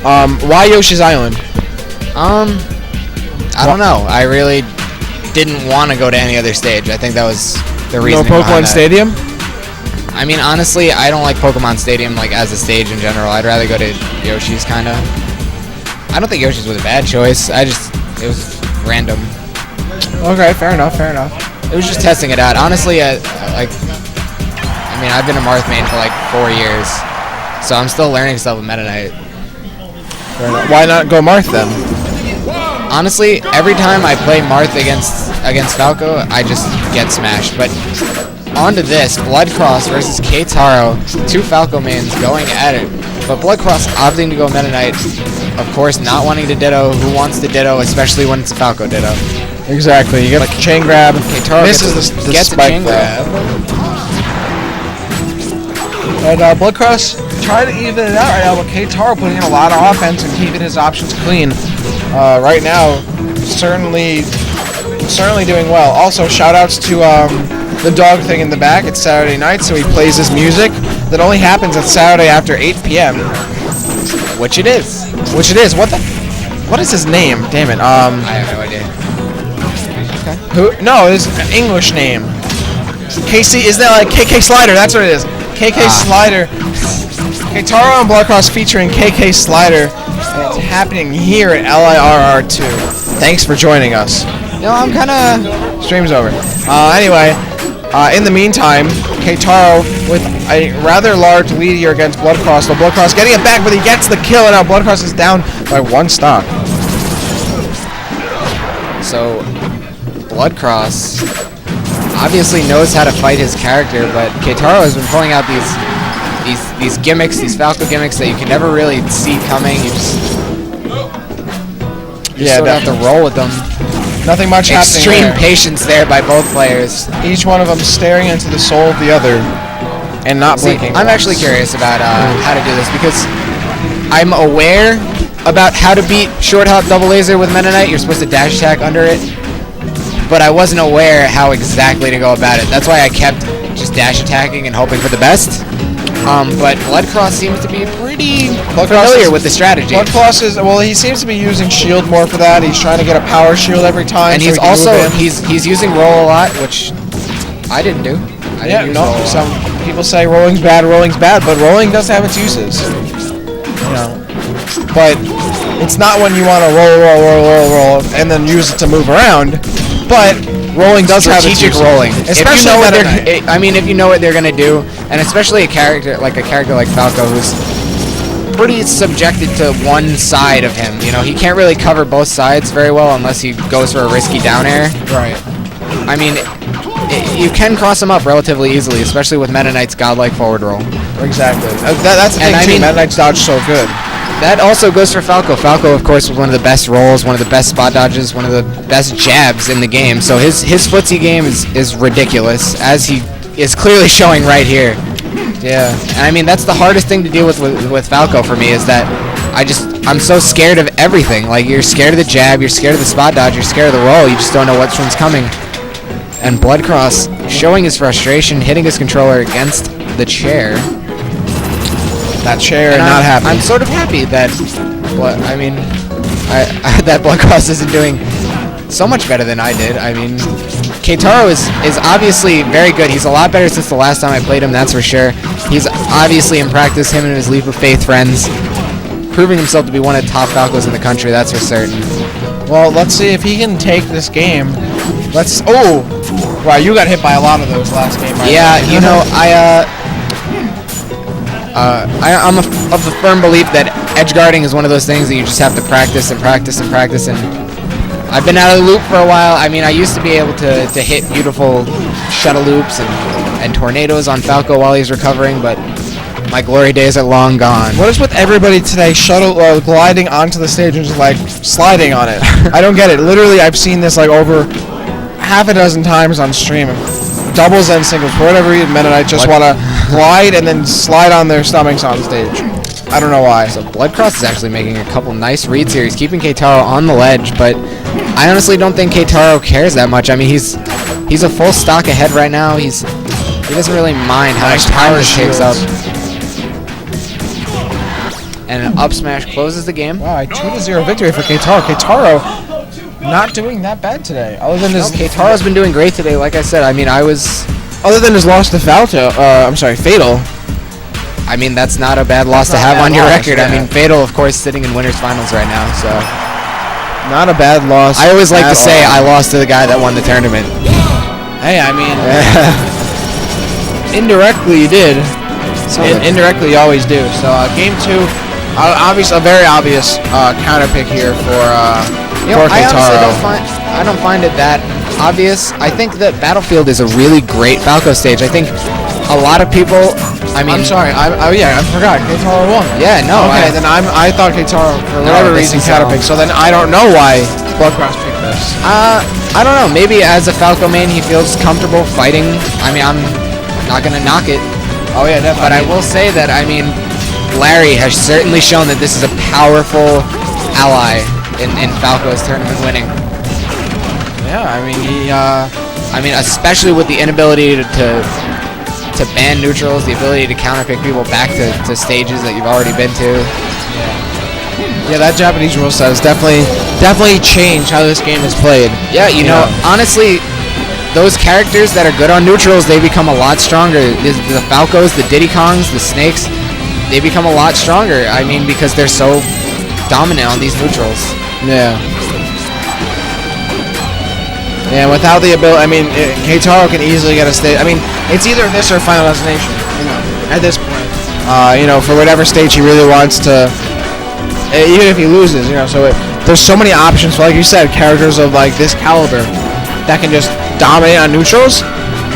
Why Yoshi's Island? I don't know. I really didn't want to go to any other stage. I think that was the reason. No Pokemon Stadium? I mean, honestly, I don't like Pokemon Stadium like as a stage in general. I'd rather go to Yoshi's, kind of. I don't think Yoshi's was a bad choice. It was random. Okay, fair enough, fair enough. It was just testing it out. Honestly, I mean, I've been a Marth main for like 4 years, so I'm still learning stuff with Meta Knight. Why not go Marth then? Honestly, every time I play Marth against Falco, I just get smashed. But onto this, Bloodcross versus Keitaro, 2 Falco mains going at it. But Bloodcross opting to go Meta Knight, of course not wanting to Ditto. Who wants to Ditto, especially when it's a Falco Ditto? Exactly, you get the chain grab. Keitaro misses the spike chain grab. And Bloodcross trying to even it out right now, but Keitaro putting in a lot of offense and keeping his options clean. Right now, certainly doing well. Also, shout-outs to the dog thing in the back. It's Saturday night, so he plays his music that only happens on Saturday after 8 p.m. Which it is. What is his name? Damn it. I have no idea. Okay. No, it's an English name. KC, is that like KK Slider? That's what it is. KK Slider. Keitaro and Bloodcross featuring KK Slider. And it's happening here at l.i.r.r. 2. Thanks for joining us. No, I'm kind of... Stream's over. Anyway, in the meantime, Keitaro with a rather large lead here against Bloodcross. So Bloodcross getting it back, but he gets the kill, and now Bloodcross is down by 1 stock. So, Bloodcross obviously knows how to fight his character, but Keitaro has been pulling out these gimmicks, these Falco gimmicks that you can never really see coming. You just sort of have to roll with them. Nothing much happening. Extreme patience there by both players. Each one of them staring into the soul of the other and not blinking. I'm actually curious about how to do this because I'm aware about how to beat short hop double laser with Meta Knight. You're supposed to dash attack under it, but I wasn't aware how exactly to go about it. That's why I kept just dash attacking and hoping for the best. But Bloodcross seems to be pretty familiar with the strategy. Bloodcross is, well, he seems to be using shield more for that. He's trying to get a power shield every time. And so he's also he's using roll a lot, which I didn't do. Some people say rolling's bad, but rolling does have its uses. You know, but it's not when you want to roll, and then use it to move around. But rolling does have its uses. Strategic rolling, especially if you know what they're gonna do, and especially a character like Falco, who's pretty subjected to one side of him. You know, he can't really cover both sides very well unless he goes for a risky down air. Right. I mean, you can cross him up relatively easily, especially with Meta Knight's godlike forward roll. Exactly. That's the thing too. Meta Knight's dodge so good. That also goes for Falco. Falco, of course, was one of the best rolls, one of the best spot dodges, one of the best jabs in the game. So his footsie game is ridiculous, as he is clearly showing right here. Yeah, and I mean that's the hardest thing to deal with Falco for me, is that I'm so scared of everything. Like, you're scared of the jab, you're scared of the spot dodge, you're scared of the roll. You just don't know which one's coming. And Bloodcross showing his frustration, hitting his controller against the chair. That chair and not happy. I'm sort of happy that, that Bloodcross isn't doing so much better than I did. I mean, Keitaro is obviously very good. He's a lot better since the last time I played him, that's for sure. He's obviously in practice, him and his Leap of Faith friends, proving himself to be one of the top Falcos in the country, that's for certain. Well, let's see if he can take this game. Oh! Wow, you got hit by a lot of those last game. Yeah, you know, I'm of the firm belief that edge guarding is one of those things that you just have to practice and practice and practice, and I've been out of the loop for a while. I mean, I used to be able to hit beautiful shuttle loops and tornadoes on Falco while he's recovering, but my glory days are long gone. What is with everybody today gliding onto the stage and just like sliding on it? I don't get it. Literally, I've seen this like over half a dozen times on stream. Doubles and singles, for whatever reason, Meta Knight just want to glide and then slide on their stomachs on stage. I don't know why. So Bloodcross is actually making a couple nice reads here. He's keeping Keitaro on the ledge, but I honestly don't think Keitaro cares that much. I mean, he's a full stock ahead right now. He doesn't really mind how much time this takes up. and an up smash closes the game. Wow, a 2-0 victory for Keitaro. Keitaro not doing that bad today. Other than his Keitaro's been doing great today. Like I said, I mean, other than his loss to Fatal. I mean, that's not a bad loss to have on your record. I mean, Fatal, of course, sitting in winners finals right now, so not a bad loss. I always like to say I lost to the guy that won the tournament. Hey, I mean, indirectly you did. Indirectly you always do. So game 2, obviously a very obvious counter pick here for Keitaro. I don't find it that obvious. I think that Battlefield is a really great Falco stage. I think a lot of people. I mean, I'm sorry. I forgot. Keitaro won. Yeah, no. Okay, then I thought Keitaro for whatever reason counter pick. So then I don't know why Bloodcross picked this. I don't know. Maybe as a Falco main, he feels comfortable fighting. I mean, I'm not gonna knock it. Oh yeah, definitely. But I will say that Larry has certainly shown that this is a powerful ally in Falco's tournament winning. Yeah, I mean especially with the inability to ban neutrals, the ability to counterpick people back to stages that you've already been to. Yeah, that Japanese rule set has definitely changed how this game is played. Yeah, you know, honestly, those characters that are good on neutrals, they become a lot stronger. The Falcos, the Diddy Kongs, the Snakes, they become a lot stronger. I mean, because they're so dominant on these neutrals. Yeah. Yeah, without the ability, I mean, Keitaro can easily get a stage. I mean, it's either this or Final Destination, at this point. For whatever stage he really wants to, even if he loses, so there's so many options. Like you said, characters of like this caliber that can just dominate on neutrals,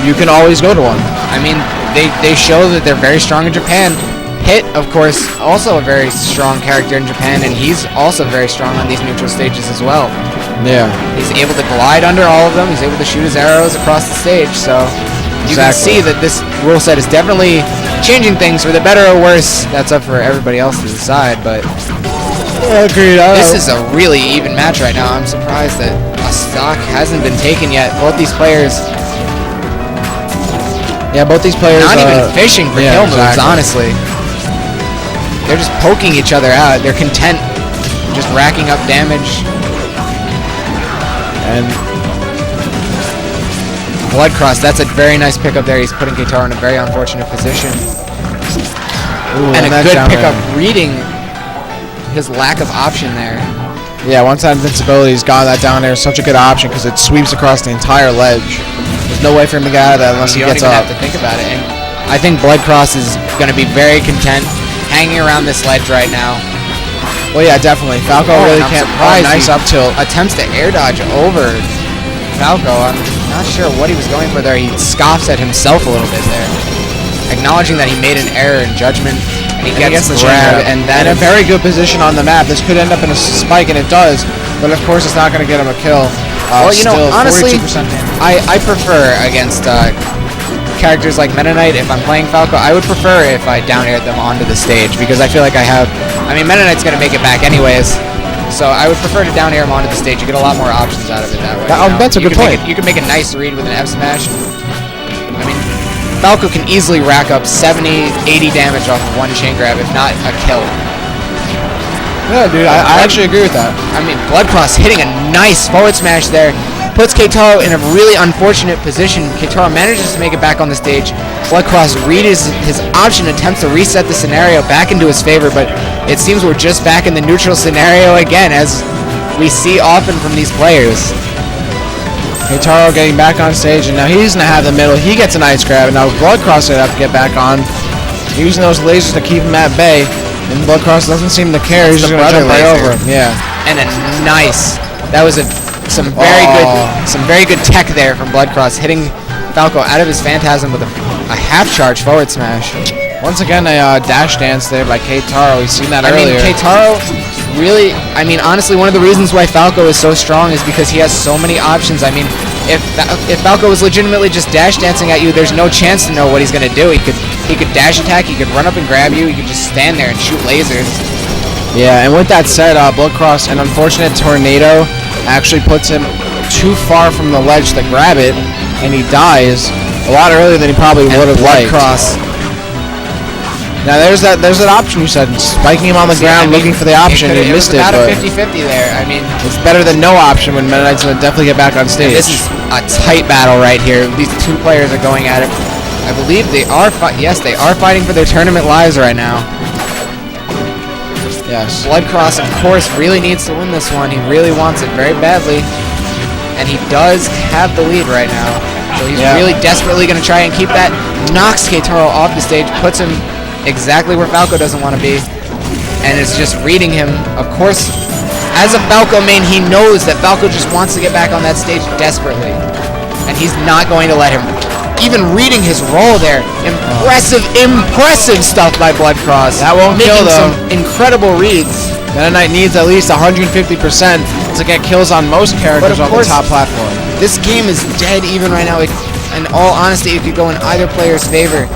you can always go to one. I mean, they show that they're very strong in Japan. Hit, of course, also a very strong character in Japan, and he's also very strong on these neutral stages as well. Yeah. He's able to glide under all of them. He's able to shoot his arrows across the stage, so you can see that this rule set is definitely changing things for the better or worse. That's up for everybody else to decide, but agreed. This is a really even match right now. I'm surprised that a stock hasn't been taken yet. Both these players... Yeah, both these players... Not even fishing for kill moves, honestly. They're just poking each other out. They're content just racking up damage. And Bloodcross, that's a very nice pickup there. He's putting Keitaro in a very unfortunate position. And a good pickup reading his lack of option there. Yeah, once that invincibility's got that down there, such a good option because it sweeps across the entire ledge. There's no way for him to get out of that unless he gets up. You don't even have to think about it. And I think Bloodcross is going to be very content hanging around this ledge right now. Well, yeah, definitely. Falco really can't. Nice up tilt. Attempts to air dodge over Falco. I'm not sure what he was going for there. He scoffs at himself a little bit there, acknowledging that he made an error in judgment. And he gets the grab, and that in a very good position on the map. This could end up in a spike, and it does. But of course, it's not going to get him a kill. Well, honestly, 42% I prefer against characters like Meta Knight. If I'm playing Falco, I would prefer if I down aired them onto the stage because I feel like Meta Knight's going to make it back anyways. So I would prefer to down air him onto the stage. You get a lot more options out of it that way. That's a good point. You can make a nice read with an F smash. I mean, Falco can easily rack up 70, 80 damage off of one chain grab, if not a kill. Yeah, dude, I actually agree with that. I mean, Bloodcross hitting a nice forward smash there. Puts Keitaro in a really unfortunate position. Keitaro manages to make it back on the stage. Bloodcross reads his option, attempts to reset the scenario back into his favor, but it seems we're just back in the neutral scenario again, as we see often from these players. Keitaro getting back on stage, and now he's going to have the middle. He gets a nice grab, and now Bloodcross will have to get back on, using those lasers to keep him at bay, and Bloodcross doesn't seem to care. He's just going to jump right over him. Yeah. And a nice, that was some very good tech there from Bloodcross, hitting Falco out of his Phantasm with a half-charge forward smash. Once again, a dash dance there by Keitaro. We've seen that earlier. I mean, Keitaro really, honestly, one of the reasons why Falco is so strong is because he has so many options. I mean, if Falco was legitimately just dash dancing at you, there's no chance to know what he's going to do. He could dash attack, he could run up and grab you, he could just stand there and shoot lasers. Yeah, and with that said, Bloodcross, an unfortunate tornado actually puts him too far from the ledge to grab it, and he dies a lot earlier than he probably would have liked. Now there's that option you said, spiking him on the ground, looking for the option. He missed it. It was about but a 50-50 there. I mean, it's better than no option when Meta Knight's going to definitely get back on stage. this is a tight battle right here. These two players are going at it. I believe they are. Yes, they are fighting for their tournament lives right now. Yes. Bloodcross, of course, really needs to win this one. He really wants it very badly, and he does have the lead right now. So he's really desperately going to try and keep that. Knocks Keitaro off the stage, puts him exactly where Falco doesn't want to be, and is just reading him. Of course, as a Falco main, he knows that Falco just wants to get back on that stage desperately, and he's not going to let him. Even reading his role there, impressive stuff by Bloodcross. That won't kill though. Some incredible reads. Meta Knight needs at least 150% to get kills on most characters on the top platform. This game is dead even right now. In all honesty, it could go in either player's favor.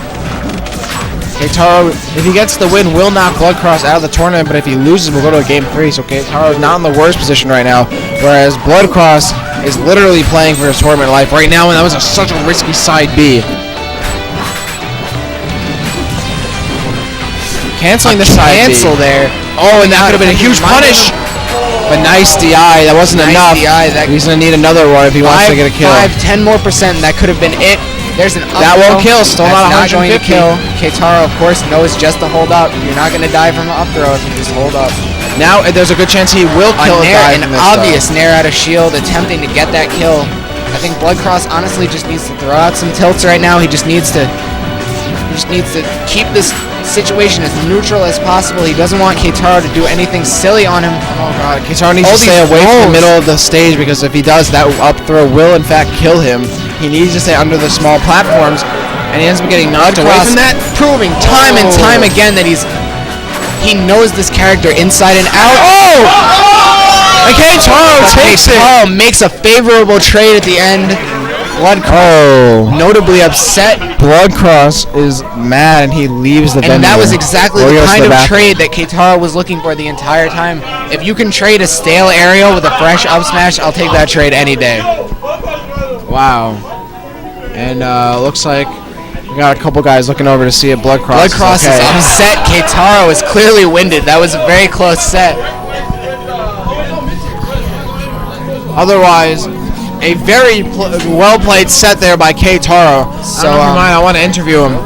Keitaro, if he gets the win, will knock Bloodcross out of the tournament, but if he loses, we'll go to a game 3. So Keitaro is not in the worst position right now, whereas Bloodcross is literally playing for his tournament life right now, and that was such a risky side B. Canceling the side B. Cancel there. Oh, and that could have been a huge punish. But nice DI. That wasn't enough. He's going to need another one if he wants to get a kill. 10 more percent. That could have been it. There's an up that throw. won't kill. Still not 150. Going to kill. Keitaro, of course, knows just to hold up. You're not going to die from an up throw if you just hold up. Now there's a good chance he will kill an obvious nair out of shield, attempting to get that kill. I think Bloodcross honestly just needs to throw out some tilts right now. He just needs to keep this situation as neutral as possible. He doesn't want Keitaro to do anything silly on him. Oh god, Keitaro needs to stay away from the middle of the stage, because if he does, that up throw will in fact kill him. He needs to stay under the small platforms, and he ends up getting knocked away from that. Proving time and time again that he knows this character inside and out. Oh! And Keitaro takes it! Keitaro makes a favorable trade at the end. Bloodcross notably upset. Bloodcross is mad, and he leaves the venue. And that was exactly the kind of trade that Keitaro was looking for the entire time. If you can trade a stale aerial with a fresh up smash, I'll take that trade any day. Wow. And looks like we got a couple guys looking over to see if Bloodcross is upset. Keitaro is clearly winded. That was a very close set. Otherwise, a very well-played set there by Keitaro. So, I want to interview him.